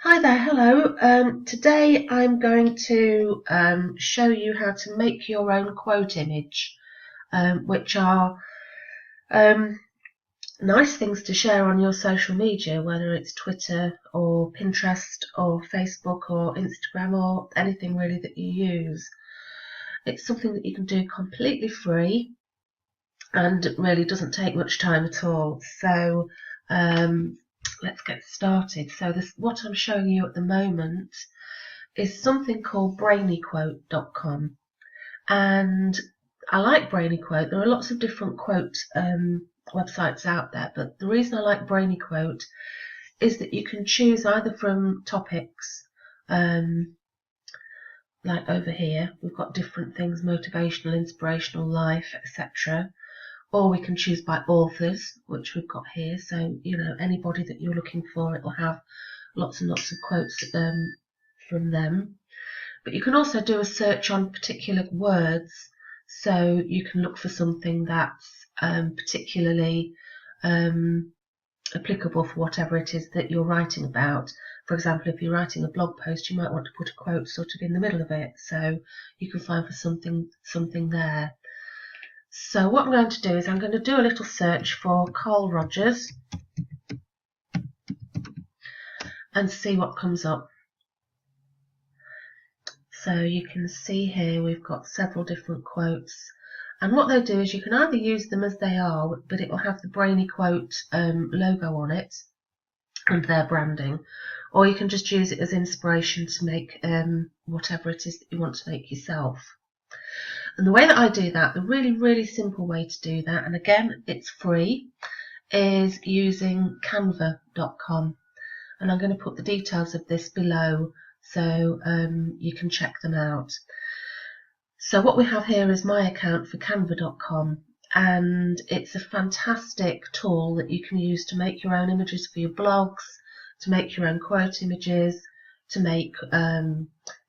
Hi there, hello. Today I'm going to show you how to make your own quote image, which are nice things to share on your social media, whether it's Twitter or Pinterest or Facebook or Instagram or anything really that you use. It's something that you can do completely free and it really doesn't take much time at all. So let's get started. So what I'm showing you at the moment is something called brainyquote.com, and I like BrainyQuote. There are lots of different quote websites out there, but the reason I like BrainyQuote is that you can choose either from topics, like over here we've got different things: motivational, inspirational, life, etc. Or we can choose by authors, which we've got here. So anybody that you're looking for, it will have lots and lots of quotes from them. But you can also do a search on particular words, so you can look for something that's particularly applicable for whatever it is that you're writing about. For example, if you're writing a blog post, you might want to put a quote sort of in the middle of it, so you can find for something there. So what I'm going to do is I'm going to do a little search for Carl Rogers and see what comes up. So you can see here we've got several different quotes, and what they do is you can either use them as they are, but it will have the BrainyQuote logo on it and their branding, or you can just use it as inspiration to make whatever it is that you want to make yourself. And the way that I do that, the really simple way to do that, and again it's free, is using Canva.com, and I'm going to put the details of this below so you can check them out. So what we have here is my account for Canva.com, and it's a fantastic tool that you can use to make your own images for your blogs, to make your own quote images, to make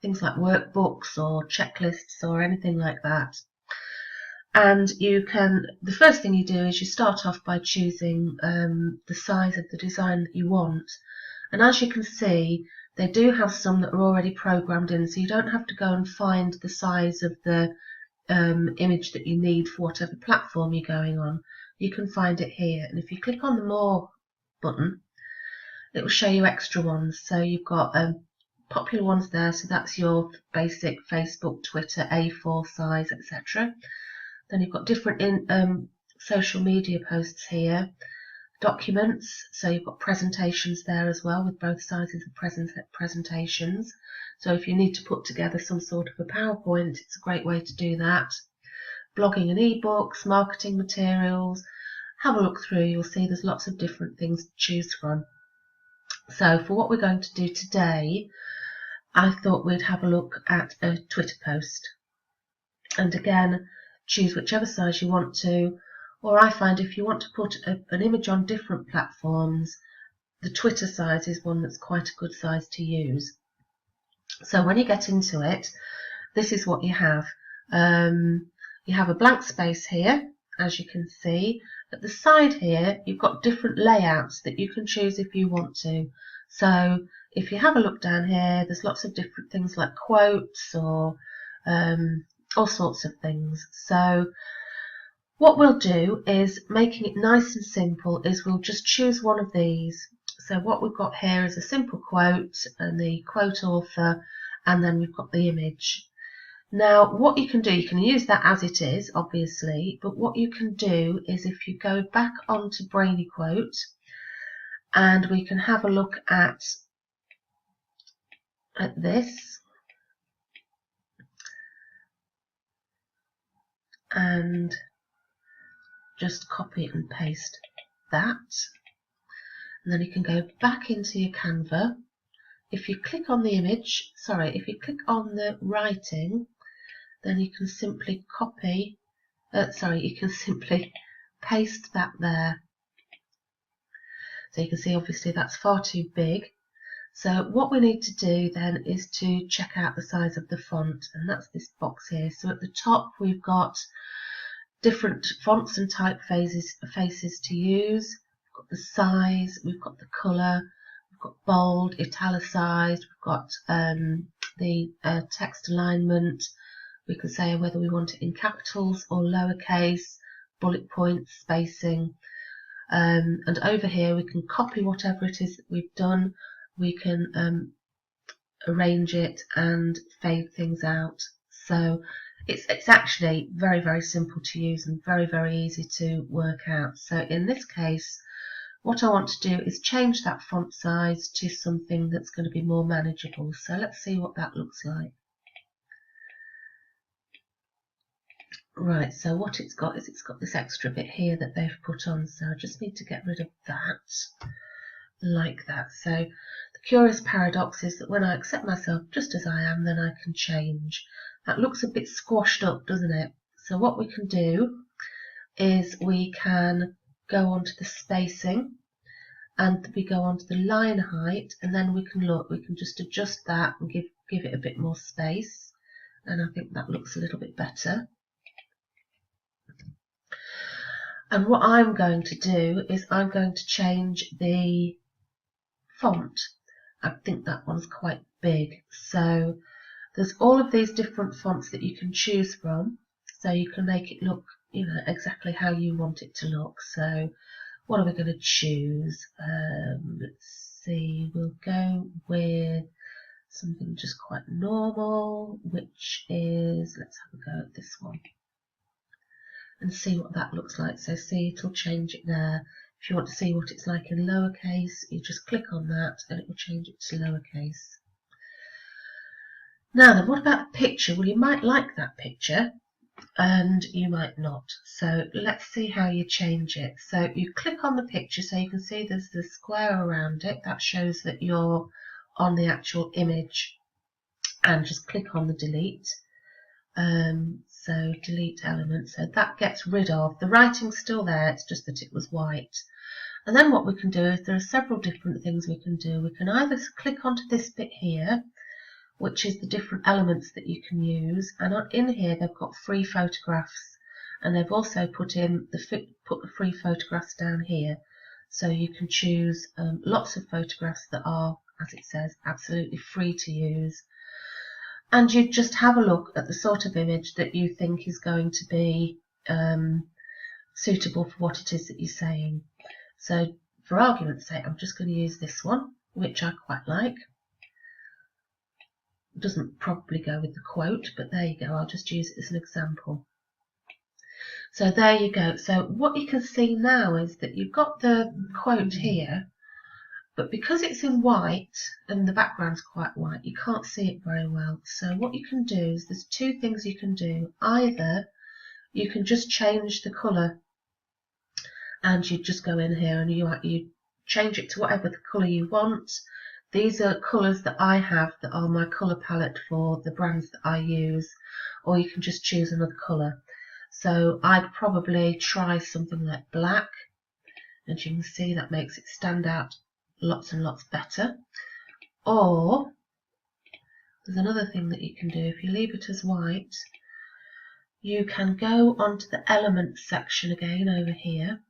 things like workbooks or checklists or anything like that. And the first thing you do is you start off by choosing the size of the design that you want. And as you can see, they do have some that are already programmed in, so you don't have to go and find the size of the image that you need for whatever platform you're going on. You can find it here, and if you click on the More button, it will show you extra ones. So you've got popular ones there, so that's your basic Facebook, Twitter, A4 size, etc. Then you've got different social media posts here. Documents, so you've got presentations there as well, with both sizes of presentations. So if you need to put together some sort of a PowerPoint, it's a great way to do that. Blogging and ebooks, marketing materials. Have a look through, you'll see there's lots of different things to choose from. So for what we're going to do today, I thought we'd have a look at a Twitter post. And again, choose whichever size you want to, or I find if you want to put an image on different platforms, the Twitter size is one that's quite a good size to use. So when you get into it, this is what you have. You have a blank space here, as you can see. At the side here, you've got different layouts that you can choose if you want to. So if you have a look down here, there's lots of different things like quotes or all sorts of things. So what we'll do is, making it nice and simple, is we'll just choose one of these. So what we've got here is a simple quote and the quote author, and then we've got the image. Now what you can do, you can use that as it is, obviously, but what you can do is, if you go back onto BrainyQuote, and we can have a look at this, and just copy and paste that, and then you can go back into your Canva. If you click on the image, if you click on the writing, then you can simply you can simply paste that there. So you can see obviously that's far too big. So what we need to do then is to check out the size of the font, and that's this box here. So at the top we've got different fonts and typefaces to use. We've got the size, we've got the colour, got bold, italicized, we've got the text alignment. We can say whether we want it in capitals or lowercase, bullet points, spacing. And over here we can copy whatever it is that we've done. We can arrange it and fade things out. So it's actually very, very simple to use and very, very easy to work out. So in this case, what I want to do is change that font size to something that's going to be more manageable. So let's see what that looks like. Right, so what it's got is it's got this extra bit here that they've put on, so I just need to get rid of that, like that. So the curious paradox is that when I accept myself just as I am, then I can change. That looks a bit squashed up, doesn't it? So what we can do is we can go on to the spacing, and we go on to the line height, and then we can just adjust that and give it a bit more space, and I think that looks a little bit better. And what I'm going to do is I'm going to change the font. I think that one's quite big. So there's all of these different fonts that you can choose from. So you can make it look, you know, exactly how you want it to look. So what are we going to choose? Let's see, we'll go with something just quite normal, which is, let's have a go at this one and see what that looks like. So see, it'll change it there. If you want to see what it's like in lowercase, you just click on that and it will change it to lowercase. Now then, what about the picture? Well, you might like that picture and you might not. So let's see how you change it. So you click on the picture, so you can see there's the square around it. That shows that you're on the actual image, and just click on the delete. So delete element, so that gets rid of, the writing's still there, it's just that it was white. And then what we can do is there are several different things we can do. We can either click onto this bit here, which is the different elements that you can use, and in here they've got free photographs, and they've also put the free photographs down here, so you can choose lots of photographs that are, as it says, absolutely free to use. And you just have a look at the sort of image that you think is going to be suitable for what it is that you're saying. So for argument's sake, I'm just going to use this one, which I quite like. It doesn't probably go with the quote, but there you go, I'll just use it as an example. So there you go. So what you can see now is that you've got the quote here, but because it's in white and the background's quite white, you can't see it very well. So what you can do is there's two things you can do. Either you can just change the colour, and you just go in here and you change it to whatever the colour you want. These are colours that I have that are my colour palette for the brands that I use, or you can just choose another colour. So I'd probably try something like black, and you can see that makes it stand out lots and lots better. Or there's another thing that you can do. If you leave it as white, you can go onto the elements section again over here,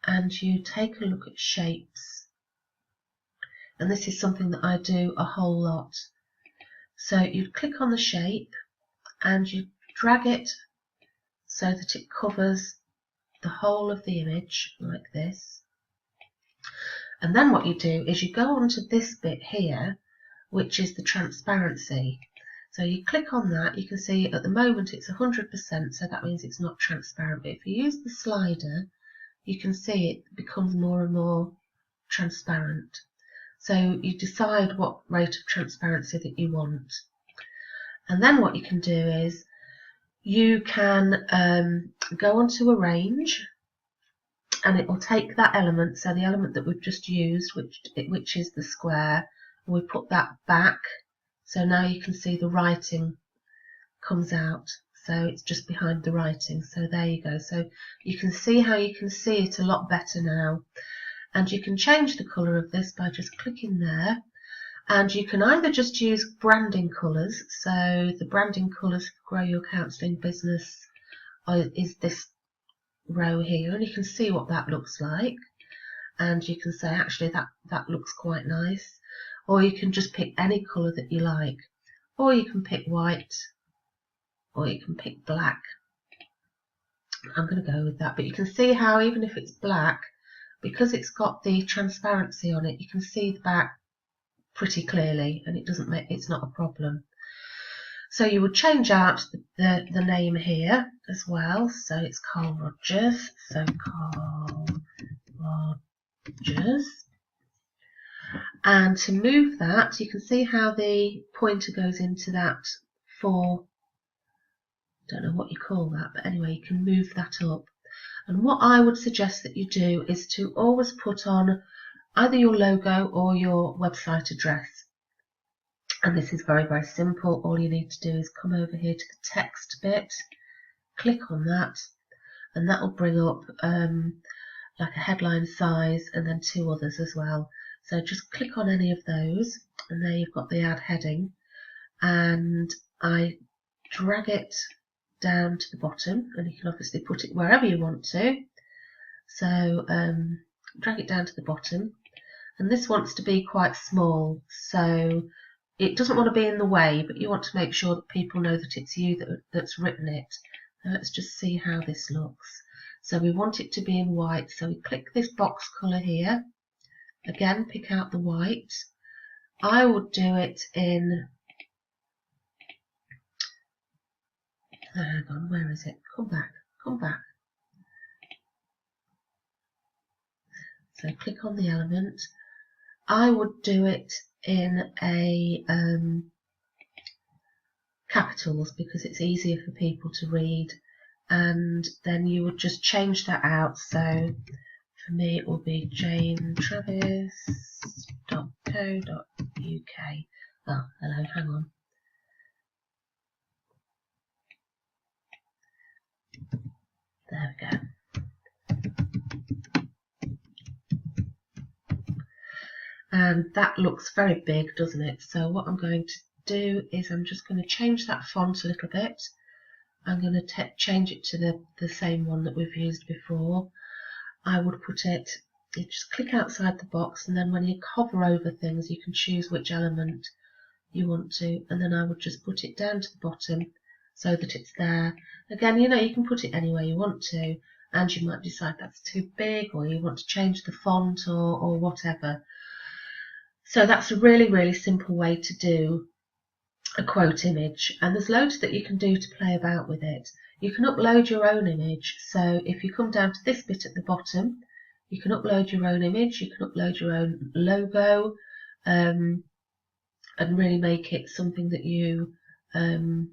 and you take a look at shapes, and this is something that I do a whole lot. So you click on the shape and you drag it so that it covers the whole of the image like this. And then what you do is you go onto this bit here, which is the transparency. So you click on that, you can see at the moment it's 100%, so that means it's not transparent. But if you use the slider, you can see it becomes more and more transparent. So you decide what rate of transparency that you want. And then what you can do is you can go onto arrange, and it will take that element, so the element that we've just used, which is the square, and we put that back, so now you can see the writing comes out, so it's just behind the writing. So there you go. So you can see how you can see it a lot better now, and you can change the colour of this by just clicking there, and you can either just use branding colours. So the branding colours for Grow Your Counselling Business is this row here, and you can see what that looks like. and you can say actually that looks quite nice, or you can just pick any colour that you like, or you can pick white, or you can pick black. I'm going to go with that, but you can see how even if it's black, because it's got the transparency on it, you can see the back pretty clearly, and it's not a problem. So you would change out the name here as well. So it's Carl Rogers. So Carl Rogers. And to move that, you can see how the pointer goes into that don't know what you call that, but anyway, you can move that up. And what I would suggest that you do is to always put on either your logo or your website address. And this is very, very simple. All you need to do is come over here to the text bit, click on that, and that will bring up like a headline size and then 2 others as well. So just click on any of those, and there you've got the ad heading, and I drag it down to the bottom, and you can obviously put it wherever you want to. So drag it down to the bottom, and this wants to be quite small, so it doesn't want to be in the way, but you want to make sure that people know that it's you that's written it. So let's just see how this looks. So we want it to be in white, so we click this box colour here. Again, pick out the white. I would do it in, hang on, where is it? Come back, come back. So click on the element. I would do it in a capitals because it's easier for people to read, and then you would just change that out. So for me it will be janetravis.co.uk. Oh, hello, hang on. There we go. And that looks very big, doesn't it? So what I'm going to do is I'm just going to change that font a little bit. I'm going to change it to the same one that we've used before. I would put it, you just click outside the box, and then when you hover over things you can choose which element you want to, and then I would just put it down to the bottom so that it's there. Again, you know, you can put it anywhere you want to, and you might decide that's too big, or you want to change the font or whatever. So that's a really, really simple way to do a quote image, and there's loads that you can do to play about with it. You can upload your own image, so if you come down to this bit at the bottom, you can upload your own image, you can upload your own logo, and really make it something that you know,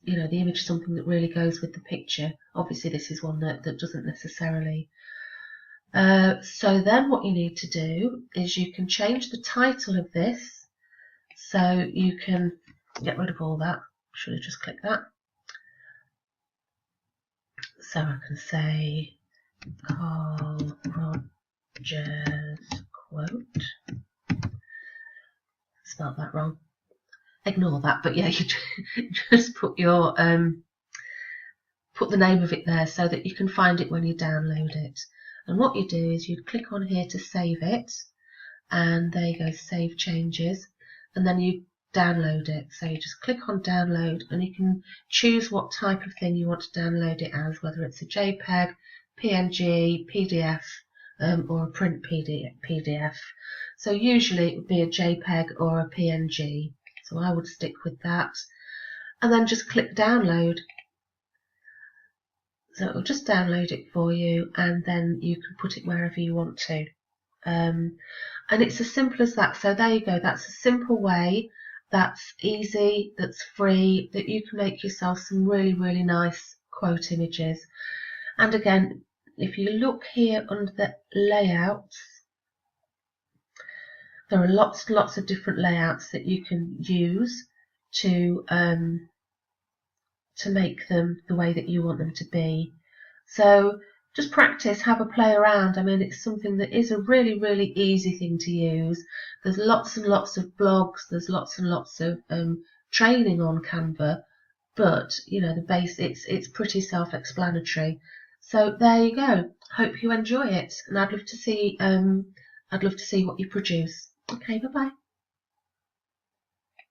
the image, something that really goes with the picture. Obviously this is one that doesn't necessarily. So then what you need to do is you can change the title of this, so you can get rid of all that. Should have just clicked that. So I can say Carl Rogers quote. Spelled that wrong. Ignore that, but yeah, you just put your put the name of it there so that you can find it when you download it. And what you do is you click on here to save it, and there you go, save changes, and then you download it. So you just click on download, and you can choose what type of thing you want to download it as, whether it's a JPEG, PNG, PDF, or a print PDF. So usually it would be a JPEG or a PNG, so I would stick with that, and then just click download. So it'll just download it for you, and then you can put it wherever you want to. And it's as simple as that. So there you go, that's a simple way, that's easy, that's free, that you can make yourself some really, really nice quote images. And again, if you look here under the layouts, there are lots and lots of different layouts that you can use to make them the way that you want them to be. So just practice, have a play around. I mean, it's something that is a really, really easy thing to use. There's lots and lots of blogs, there's lots and lots of training on Canva, but you know, the base, it's pretty self-explanatory. So there you go. Hope you enjoy it, and I'd love to see what you produce. Okay, bye bye.